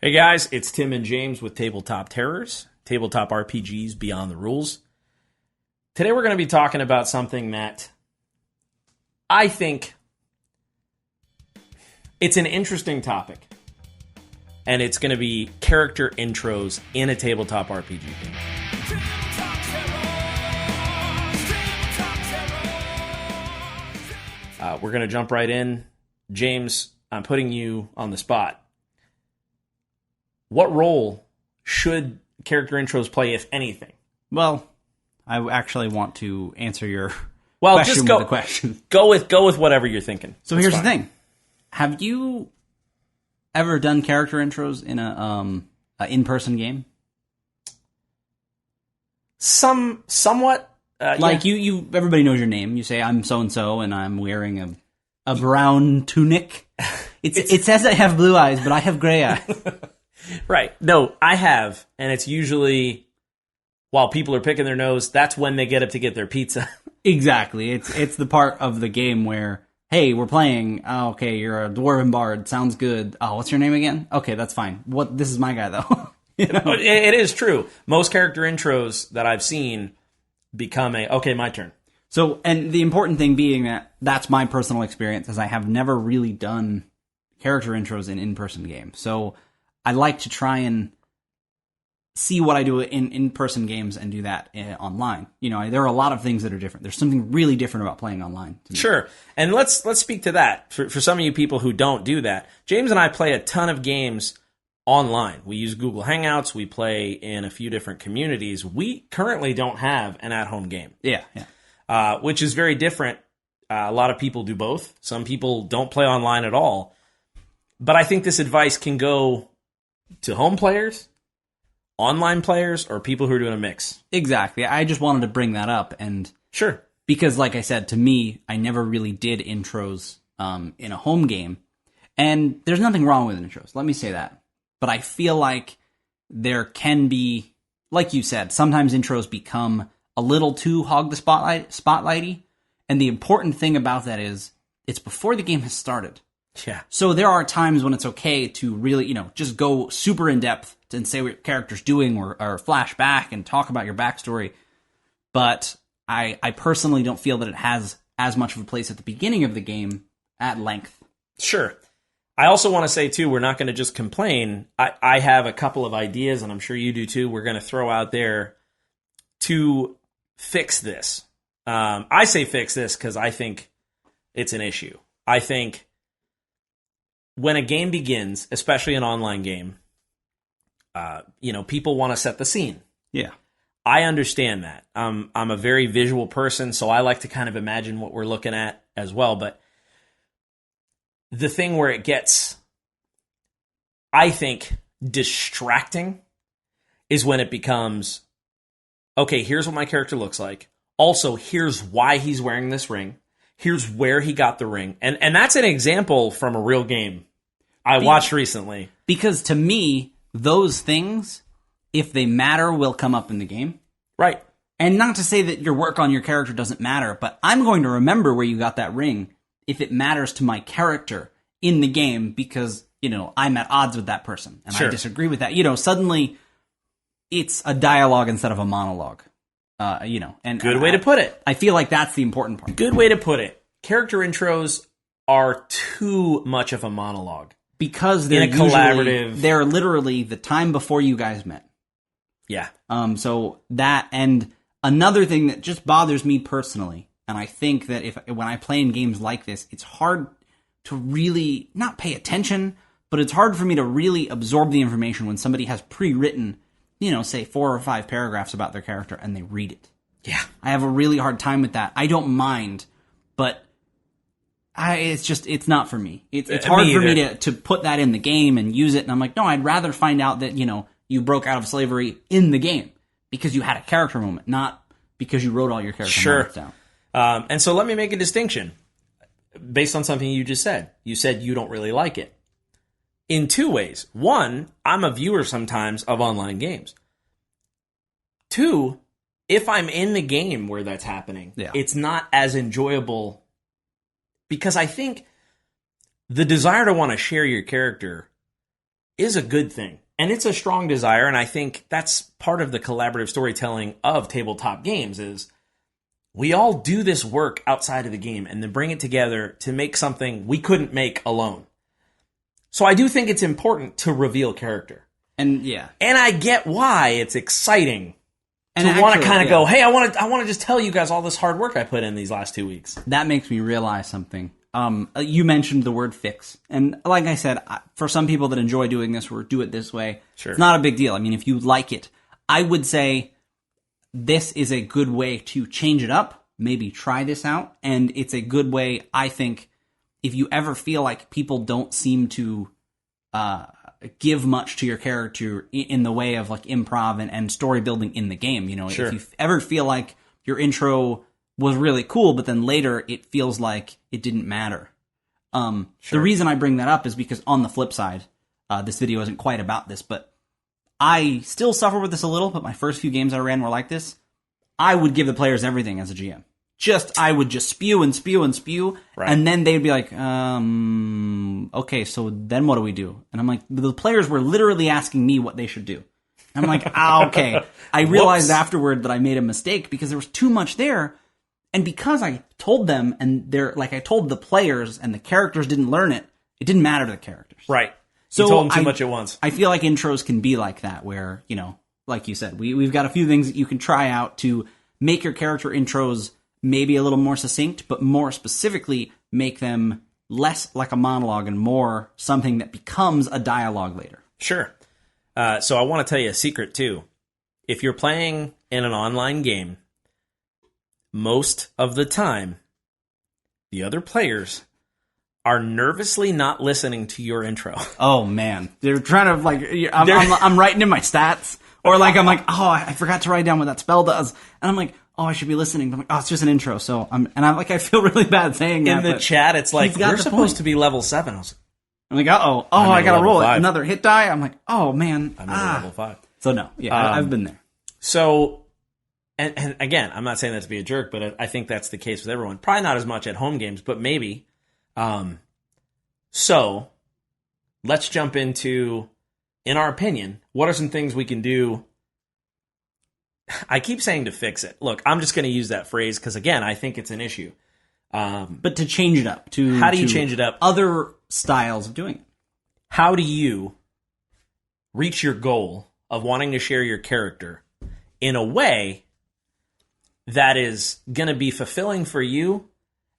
Hey guys, it's Tim and James with Tabletop Terrors, tabletop RPGs beyond the rules. Today we're going to be talking about something that I think it's an interesting topic. And it's going to be character intros in a tabletop RPG game. We're going to jump right in. James, I'm putting you on the spot. What role should character intros play, if anything? Well, I actually want to answer your question with a question. Go with whatever you're thinking. So here's the thing. Have you ever done character intros in a in-person game? Somewhat. Like yeah. everybody knows your name. You say, I'm so-and-so, and I'm wearing a brown tunic. It says I have blue eyes, but I have gray eyes. Right. No, I have. And it's usually while people are picking their nose, that's when they get up to get their pizza. Exactly. It's the part of the game where, hey, we're playing. Oh, okay, you're a dwarven bard. Sounds good. Oh, what's your name again? Okay, that's fine. This is my guy, though. You know? It is true. Most character intros that I've seen become okay, my turn. So, and the important thing being that that's my personal experience, is I have never really done character intros in in-person games. So I like to try and see what I do in in-person games and do that online. You know, there are a lot of things that are different. There's something really different about playing online to me. Sure. And let's speak to that. For some of you people who don't do that, James and I play a ton of games online. We use Google Hangouts. We play in a few different communities. We currently don't have an at-home game. Yeah. Which is very different. A lot of people do both. Some people don't play online at all. But I think this advice can go to home players, online players, or people who are doing a mix. Exactly. I just wanted to bring that up. And sure. Because, like I said, to me, I never really did intros in a home game. And there's nothing wrong with intros. Let me say that. But I feel like there can be, like you said, sometimes intros become a little too hog the spotlighty. And the important thing about that is it's before the game has started. Yeah. So there are times when it's okay to really, just go super in depth and say what your character's doing or flash back and talk about your backstory. But I personally don't feel that it has as much of a place at the beginning of the game at length. Sure. I also want to say, too, we're not going to just complain. I have a couple of ideas, and I'm sure you do, too, we're going to throw out there to fix this. I say fix this because I think it's an issue. I think when a game begins, especially an online game, people want to set the scene. Yeah. I understand that. I'm a very visual person, so I like to kind of imagine what we're looking at as well. But the thing where it gets, I think, distracting is when it becomes, okay, here's what my character looks like. Also, here's why he's wearing this ring. Here's where he got the ring. And that's an example from a real game I watched recently. Because to me, those things, if they matter, will come up in the game. Right. And not to say that your work on your character doesn't matter, but I'm going to remember where you got that ring if it matters to my character in the game because, I'm at odds with that person and sure. I disagree with that. Suddenly it's a dialogue instead of a monologue. And good way to put it. I feel like that's the important part. Good way to put it. Character intros are too much of a monologue because they're in a collaborative. They're literally the time before you guys met. Yeah. So that, and another thing that just bothers me personally, and I think that when I play in games like this, it's hard to really not pay attention, but it's hard for me to really absorb the information when somebody has pre-written, say 4 or 5 paragraphs about their character and they read it. Yeah. I have a really hard time with that. I don't mind, but it's not for me. It's hard for me to put that in the game and use it. And I'm like, no, I'd rather find out that, you broke out of slavery in the game because you had a character moment, not because you wrote all your character moments down. And so let me make a distinction based on something you just said. You said you don't really like it. In 2 ways. 1, I'm a viewer sometimes of online games. 2, if I'm in the game where that's happening, it's not as enjoyable because I think the desire to want to share your character is a good thing. And it's a strong desire, and I think that's part of the collaborative storytelling of tabletop games is we all do this work outside of the game and then bring it together to make something we couldn't make alone. So I do think it's important to reveal character. And yeah. And I get why it's exciting And to want to actually, kind of yeah. go, hey, I want to just tell you guys all this hard work I put in these last 2 weeks. That makes me realize something. You mentioned the word fix. And like I said, for some people that enjoy doing this or do it this way, Sure. It's not a big deal. I mean, if you like it, I would say this is a good way to change it up. Maybe try this out. And it's a good way, I think, if you ever feel like people don't seem to give much to your character in the way of like improv and story building in the game. You know, Sure. if you ever feel like your intro was really cool, but then later it feels like it didn't matter. The reason I bring that up is because on the flip side, this video isn't quite about this, but I still suffer with this a little, but my first few games I ran were like this. I would give the players everything as a GM. I would just spew and spew and spew, Right. and then they'd be like, okay, so then what do we do? And I'm like, the players were literally asking me what they should do. I'm like, okay. I realized afterward that I made a mistake because there was too much there. And because I told them, and I told the players, and the characters didn't learn it, it didn't matter to the characters. Right. So you told them too much at once. I feel like intros can be like that, where, you know, like you said, we've got a few things that you can try out to make your character intros maybe a little more succinct, but more specifically make them less like a monologue and more something that becomes a dialogue later. Sure. So I want to tell you a secret, too. If you're playing in an online game, most of the time, the other players are nervously not listening to your intro. Oh, man. They're trying to, like, I'm writing in my stats, or like, I'm like, oh, I forgot to write down what that spell does. And I'm like, oh, I should be listening. But I'm like, oh, it's just an intro. So I feel really bad saying that. In the chat, it's like, we're supposed point. to be level 7. I was I'm like, uh-oh. Oh, I gotta roll it. Another hit die? I'm like, oh, man. I'm at level 5. So, no. Yeah, I've been there. So, and again, I'm not saying that to be a jerk, but I think that's the case with everyone. Probably not as much at home games, but maybe. So, let's jump into, in our opinion, what are some things we can do? I keep saying to fix it. Look, I'm just going to use that phrase because, again, I think it's an issue. But to change it up. How do you change it up? Other styles of doing it. How do you reach your goal of wanting to share your character in a way that is going to be fulfilling for you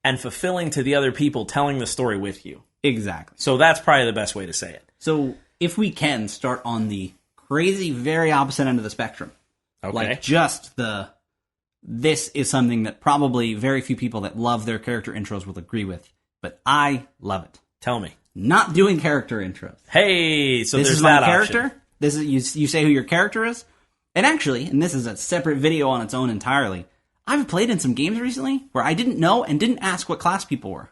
and fulfilling to the other people telling the story with you? Exactly. So that's probably the best way to say it. So if we can start on the crazy, very opposite end of the spectrum. Okay. Like just this is something that probably very few people that love their character intros will agree with, but I love it. Tell me. Not doing character intros. Hey, so this there's is my that character. option. This is you say who your character is, and actually, and this is a separate video on its own entirely. I've played in some games recently where I didn't know and didn't ask what class people were,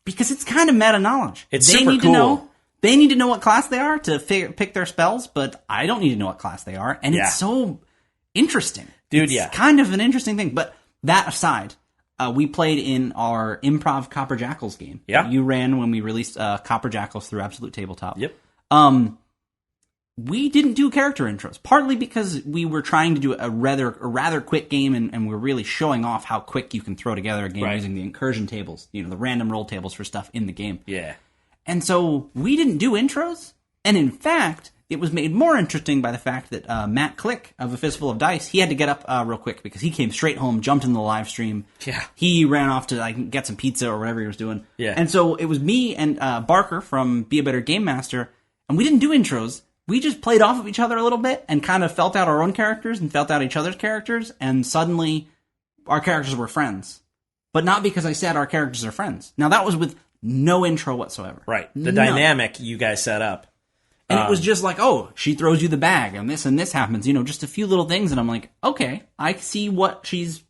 because it's kind of meta knowledge. It's they super need cool. to know. They need to know what class they are to pick their spells, but I don't need to know what class they are, and Yeah. it's so interesting, Dude. It's Yeah, kind of an interesting thing. But that aside, we played in our improv Copper Jackals game. Yeah. You ran when we released Copper Jackals through Absolute Tabletop. Yep. We didn't do character intros, partly because we were trying to do a rather quick game, and we're really showing off how quick you can throw together a game Right. using the incursion tables, the random roll tables for stuff in the game. Yeah. And so we didn't do intros, and in fact, it was made more interesting by the fact that Matt Click of A Fistful of Dice, he had to get up real quick because he came straight home, jumped in the live stream. Yeah. He ran off to get some pizza or whatever he was doing. Yeah. And so it was me and Barker from Be a Better Game Master, and we didn't do intros. We just played off of each other a little bit and kind of felt out our own characters and felt out each other's characters, and suddenly our characters were friends. But not because I said our characters are friends. Now, that was with no intro whatsoever. Right. The None. dynamic you guys set up. And it was just like, oh, she throws you the bag, and this happens. Just a few little things, and I'm like, okay, I see what she's,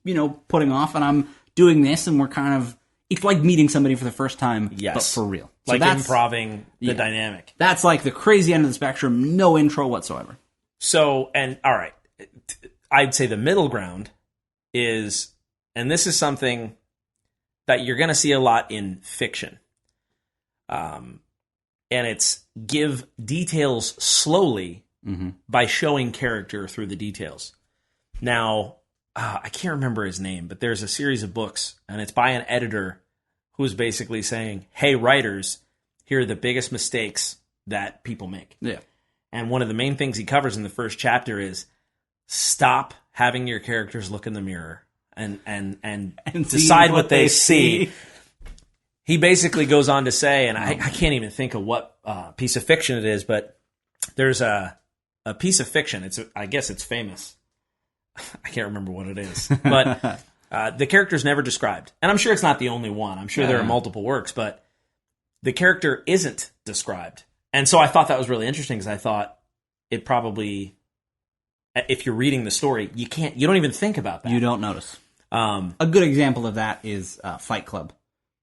putting off, and I'm doing this, and we're kind of, it's like meeting somebody for the first time, Yes. but for real. So Like that's, improving the dynamic. That's like the crazy end of the spectrum, no intro whatsoever. So, and all right, I'd say the middle ground is, and this is something that you're going to see a lot in fiction. and it's give details slowly by showing character through the details. Now, I can't remember his name, but there's a series of books, and it's by an editor who's basically saying, hey, writers, here are the biggest mistakes that people make. Yeah. And one of the main things he covers in the first chapter is stop having your characters look in the mirror and decide what they see. He basically goes on to say, and I can't even think of what piece of fiction it is, but there's a piece of fiction. I guess it's famous. I can't remember what it is, but the character's never described. And I'm sure it's not the only one. I'm sure there are multiple works, but the character isn't described. And so I thought that was really interesting because I thought it probably, if you're reading the story, you don't even think about that. You don't notice. A good example of that is Fight Club.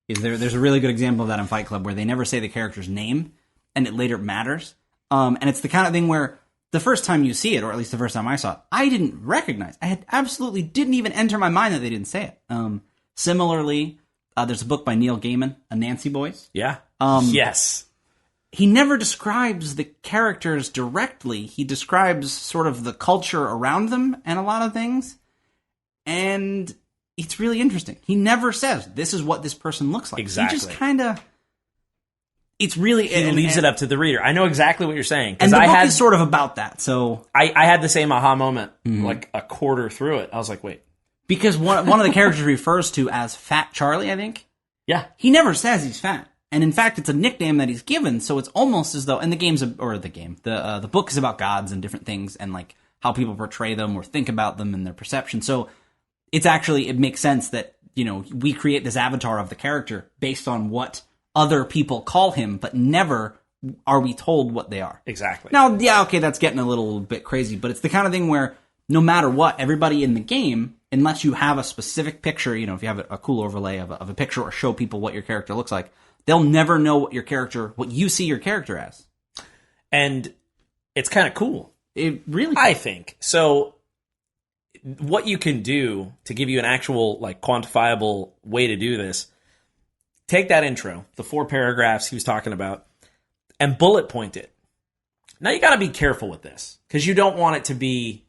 There's a really good example of that in Fight Club where they never say the character's name, and it later matters. And it's the kind of thing where the first time you see it, or at least the first time I saw it, I didn't recognize. I had absolutely didn't even enter my mind that they didn't say it. Similarly, there's a book by Neil Gaiman, Anansi Boys. Yeah. Yes. He never describes the characters directly. He describes sort of the culture around them and a lot of things. And it's really interesting. He never says, this is what this person looks like. Exactly. He just kind of... It's really... He leaves it up to the reader. I know exactly what you're saying. And the book is sort of about that, so... I had the same aha moment, like a quarter through it. I was like, wait. Because one of the characters refers to as Fat Charlie, I think. Yeah. He never says he's fat. And in fact, it's a nickname that he's given, so it's almost as though... And the book is about gods and different things, and like how people portray them or think about them and their perception. So it's actually... It makes sense that, we create this avatar of the character based on what other people call him, but never are we told what they are. Exactly. Now, yeah, okay, that's getting a little bit crazy, but it's the kind of thing where no matter what, everybody in the game, unless you have a specific picture, if you have a cool overlay of a picture or show people what your character looks like, they'll never know what you see your character as. And it's kind of cool. It really... I think. So what you can do to give you an actual, quantifiable way to do this, take that intro, the 4 paragraphs he was talking about, and bullet point it. Now, you got to be careful with this, because you don't want it to be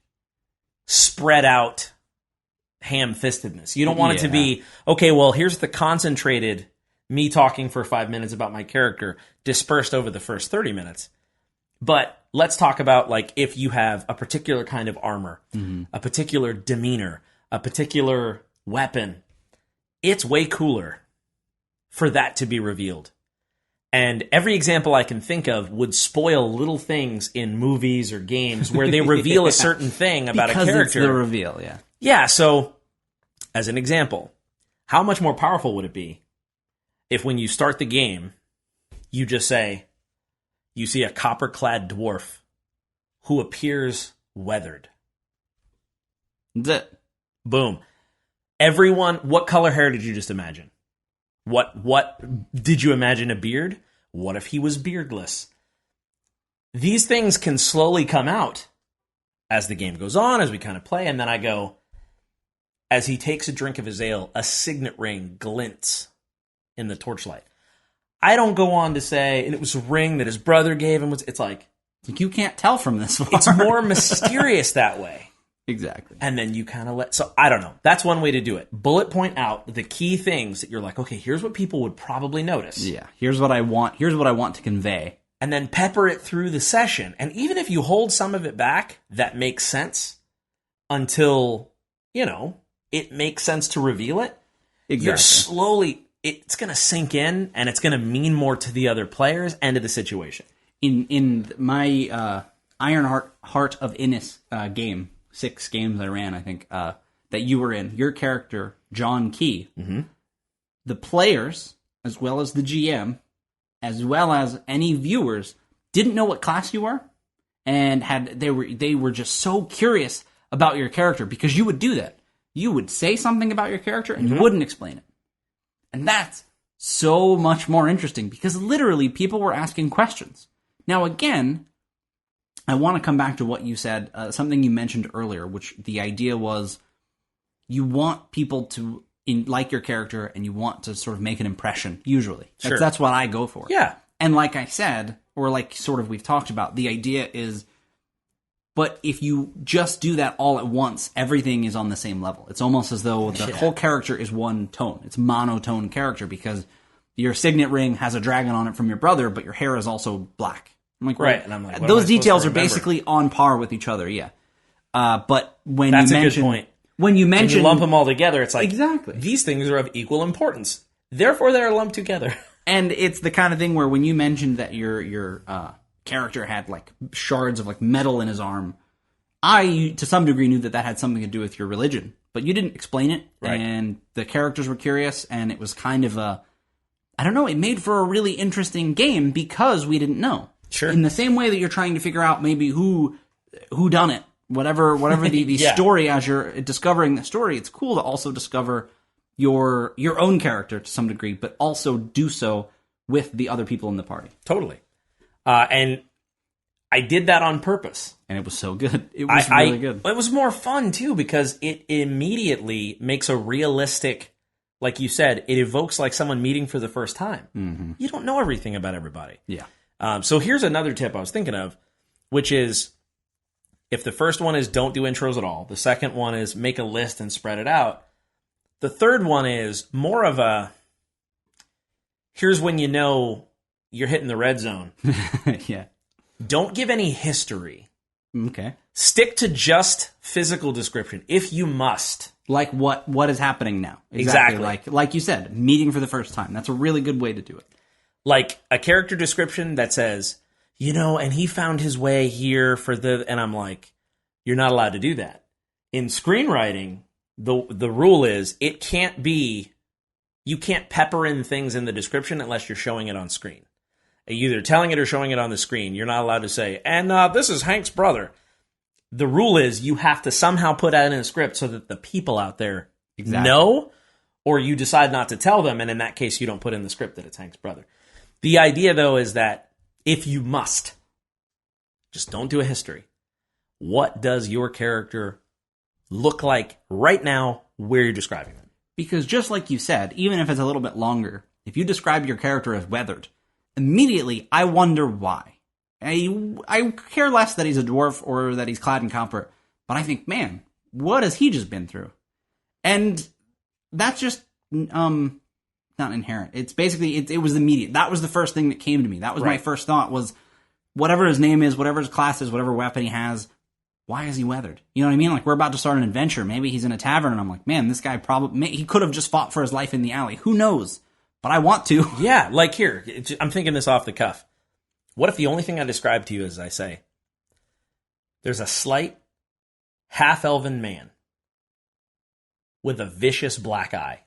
spread out ham-fistedness. You don't want it to be, okay, well, here's the concentrated me talking for 5 minutes about my character dispersed over the first 30 minutes. But let's talk about, if you have a particular kind of armor, a particular demeanor, a particular weapon, it's way cooler for that to be revealed. And every example I can think of would spoil little things in movies or games where they reveal a certain thing about a character. Because it's the reveal, yeah. Yeah, so, as an example, how much more powerful would it be if when you start the game, you just say, you see a copper-clad dwarf who appears weathered. That's it. Boom. Everyone, what color hair did you just imagine? What did you imagine a beard? What if he was beardless? These things can slowly come out as the game goes on, as we kind of play, and then I go, as he takes a drink of his ale, a signet ring glints in the torchlight. I don't go on to say, and it was a ring that his brother gave him. It's like... You can't tell from this far. It's more mysterious that way. Exactly. And then you kind of so I don't know. That's one way to do it. Bullet point out the key things that you're like, okay, here's what people would probably notice. Yeah. Here's what I want to convey. And then pepper it through the session. And even if you hold some of it back, that makes sense until, it makes sense to reveal it. Exactly. You're slowly, it's going to sink in and it's going to mean more to the other players and to the situation. In my Iron Heart of Innis game, 6 games I ran, I think, that you were in, your character, John Key, the players, as well as the GM, as well as any viewers, didn't know what class you were, and they were just so curious about your character, because you would do that. You would say something about your character, and you wouldn't explain it. And that's so much more interesting, because literally people were asking questions. Now, again... I want to come back to what you said, something you mentioned earlier, which the idea was you want people to like your character and you want to sort of make an impression, usually. Sure. That's what I go for. Yeah. And like I said, or like sort of we've talked about, the idea is, but if you just do that all at once, everything is on the same level. It's almost as though the whole character is one tone. It's monotone character because your signet ring has a dragon on it from your brother, but your hair is also black. I'm like, right. And I'm like, those details are basically on par with each other, yeah. But when that's you a mention, good point. When you mention, when you lump them all together, it's like, exactly, these things are of equal importance. Therefore, they're lumped together. And it's the kind of thing where when you mentioned that your character had like shards of like metal in his arm, I to some degree knew that had something to do with your religion, but you didn't explain it. Right. And the characters were curious, and it was kind of I don't know, it made for a really interesting game because we didn't know. Sure. In the same way that you're trying to figure out maybe who done it, whatever the story, as you're discovering the story, it's cool to also discover your own character to some degree, but also do so with the other people in the party. Totally. And I did that on purpose. And it was so good. It was really good. It was more fun, too, because it immediately makes a realistic, like you said, it evokes like someone meeting for the first time. Mm-hmm. You don't know everything about everybody. Yeah. So here's another tip I was thinking of, which is if the first one is don't do intros at all, the second one is make a list and spread it out. The third one is more of a, here's when you know you're hitting the red zone. Yeah. Don't give any history. Okay. Stick to just physical description, if you must. Like what is happening now. Exactly. Like you said, meeting for the first time. That's a really good way to do it. Like a character description that says, and he found his way here and I'm like, you're not allowed to do that. In screenwriting, the rule is you can't pepper in things in the description unless you're showing it on screen. Either telling it or showing it on the screen. You're not allowed to say, and this is Hank's brother. The rule is you have to somehow put that in a script so that the people out there know, or you decide not to tell them, and in that case, you don't put in the script that it's Hank's brother. The idea, though, is that if you must, just don't do a history. What does your character look like right now where you're describing them? Because just like you said, even if it's a little bit longer, if you describe your character as weathered, immediately I wonder why. I care less that he's a dwarf or that he's clad in copper, but I think, man, what has he just been through? And that's just not inherent. It's basically, it was immediate. That was the first thing that came to me. That was my first thought was, whatever his name is, whatever his class is, whatever weapon he has, why is he weathered? You know what I mean? Like, we're about to start an adventure. Maybe he's in a tavern, and I'm like, man, this guy he could have just fought for his life in the alley. Who knows? But I want to. Yeah, like here, I'm thinking this off the cuff. What if the only thing I describe to you is I say, there's a slight, half-elven man with a vicious black eye.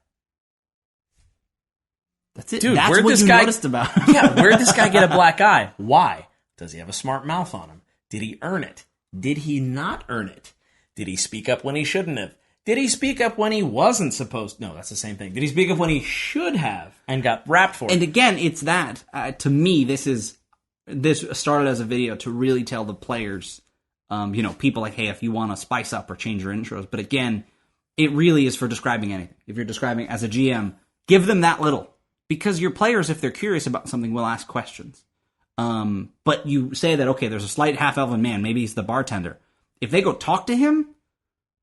That's it. Dude, that's where'd what this you guy, noticed about. Yeah, where'd this guy get a black eye? Why? Does he have a smart mouth on him? Did he earn it? Did he not earn it? Did he speak up when he shouldn't have? Did he speak up when he wasn't supposed to? No, that's the same thing. Did he speak up when he should have and got wrapped for it? And again, it's that. To me, this started as a video to really tell the players, people like, hey, if you want to spice up or change your intros. But again, it really is for describing anything. If you're describing as a GM, give them that little. Because your players, if they're curious about something, will ask questions. But you say that, okay, there's a slight half-elven man. Maybe he's the bartender. If they go talk to him,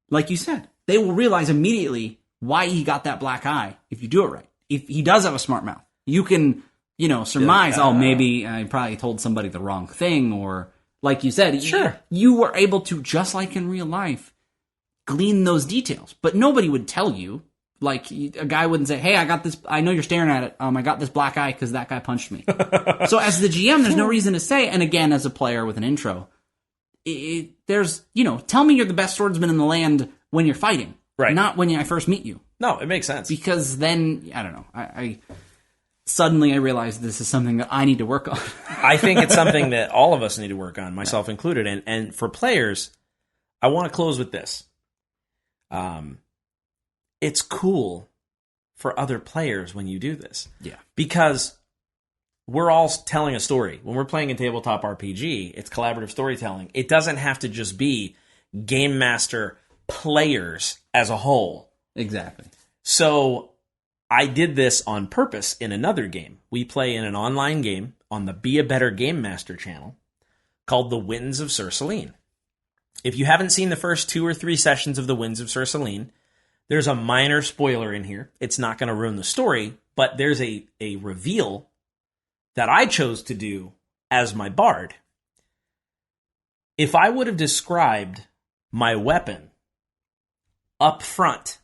like you said, they will realize immediately why he got that black eye if you do it right. If he does have a smart mouth, you can, surmise, maybe I probably told somebody the wrong thing, or like you said, sure. You were able to, just like in real life, glean those details. But nobody would tell you. Like, a guy wouldn't say, hey, I got this, I know you're staring at it, I got this black eye because that guy punched me. So as the GM, there's no reason to say, and again, as a player with an intro, there's, tell me you're the best swordsman in the land when you're fighting. Right. Not when I first meet you. No, it makes sense. Because then, I don't know, I suddenly realized this is something that I need to work on. I think it's something that all of us need to work on, myself included. And for players, I want to close with this. It's cool for other players when you do this. Yeah. Because we're all telling a story. When we're playing a tabletop RPG, it's collaborative storytelling. It doesn't have to just be game master players as a whole. Exactly. So I did this on purpose in another game. We play in an online game on the Be a Better Game Master channel called The Winds of Cerceline. If you haven't seen the first 2 or 3 sessions of The Winds of Cerceline, there's a minor spoiler in here. It's not going to ruin the story, but there's a reveal that I chose to do as my bard. If I would have described my weapon up front,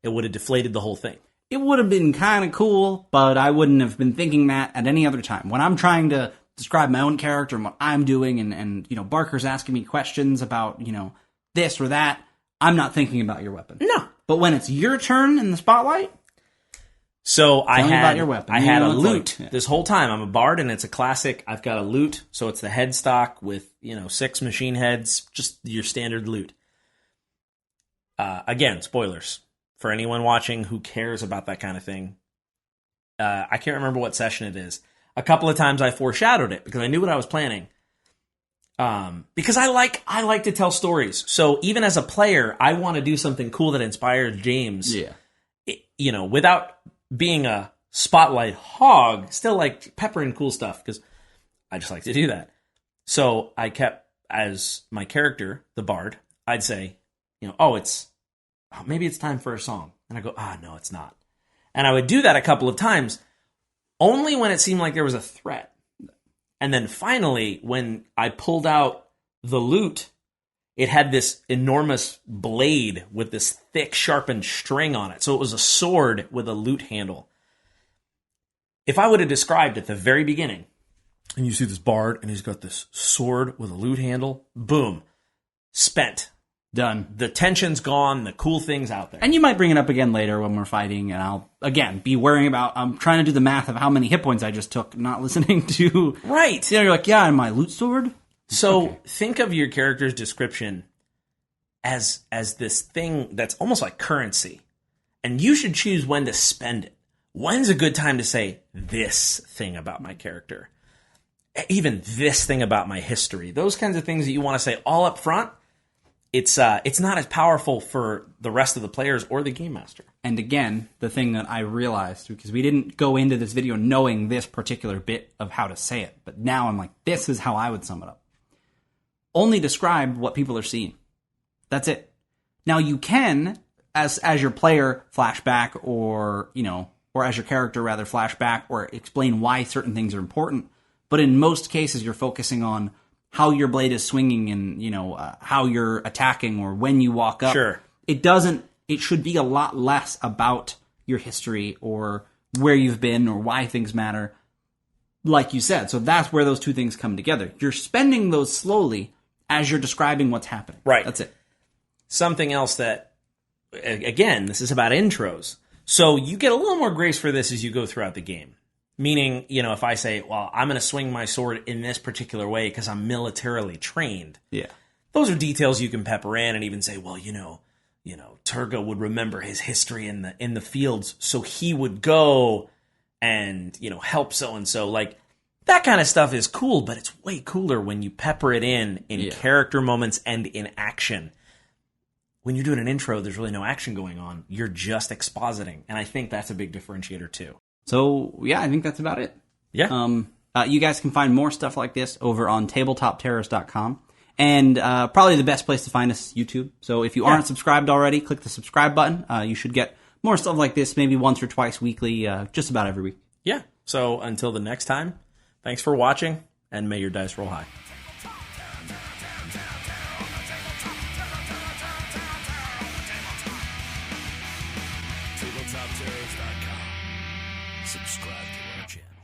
it would have deflated the whole thing. It would have been kind of cool, but I wouldn't have been thinking that at any other time. When I'm trying to describe my own character and what I'm doing, and Barker's asking me questions about, this or that, I'm not thinking about your weapon. No. But when it's your turn in the spotlight, so I me had about your weapon. I had a lute like, yeah. this whole time. I'm a bard, and it's a classic. I've got a lute, so it's the headstock with 6 machine heads, just your standard lute. Again, spoilers for anyone watching who cares about that kind of thing. I can't remember what session it is. A couple of times I foreshadowed it because I knew what I was planning. Because I like to tell stories. So even as a player, I want to do something cool that inspires James. Yeah. Without being a spotlight hog, still like peppering cool stuff because I just like to do that. So I kept, as my character, the bard, I'd say, maybe it's time for a song. And I go, no, it's not. And I would do that a couple of times, only when it seemed like there was a threat. And then finally, when I pulled out the lute, it had this enormous blade with this thick, sharpened string on it. So it was a sword with a lute handle. If I would have described at the very beginning, and you see this bard, and he's got this sword with a lute handle, boom, spent. Done. The tension's gone, the cool thing's out there. And you might bring it up again later when we're fighting, and I'll, again, be worrying about, I'm trying to do the math of how many hit points I just took, not listening to... Right. You're like, yeah, and my loot sword? So think of your character's description as this thing that's almost like currency. And you should choose when to spend it. When's a good time to say this thing about my character? Even this thing about my history. Those kinds of things that you want to say all up front. It's not as powerful for the rest of the players or the game master. And again, the thing that I realized, because we didn't go into this video knowing this particular bit of how to say it, but now I'm like, this is how I would sum it up. Only describe what people are seeing. That's it. Now you can, as your player, flashback or as your character rather, flashback or explain why certain things are important. But in most cases, you're focusing on how your blade is swinging and, how you're attacking or when you walk up. Sure. It should be a lot less about your history or where you've been or why things matter, like you said. So that's where those two things come together. You're spending those slowly as you're describing what's happening. Right. That's it. Something else that, again, this is about intros. So you get a little more grace for this as you go throughout the game. Meaning, if I say, well, I'm going to swing my sword in this particular way because I'm militarily trained. Yeah. Those are details you can pepper in and even say, well, Turga would remember his history in the fields, so he would go and, help so-and-so. Like, that kind of stuff is cool, but it's way cooler when you pepper it in character moments and in action. When you're doing an intro, there's really no action going on. You're just expositing. And I think that's a big differentiator, too. So, yeah, I think that's about it. Yeah. You guys can find more stuff like this over on tabletopterrors.com. And probably the best place to find us is YouTube. So if you aren't subscribed already, click the subscribe button. You should get more stuff like this maybe once or twice weekly, just about every week. Yeah. So until the next time, thanks for watching, and may your dice roll high. Tabletopterrors.com. Subscribe to our channel.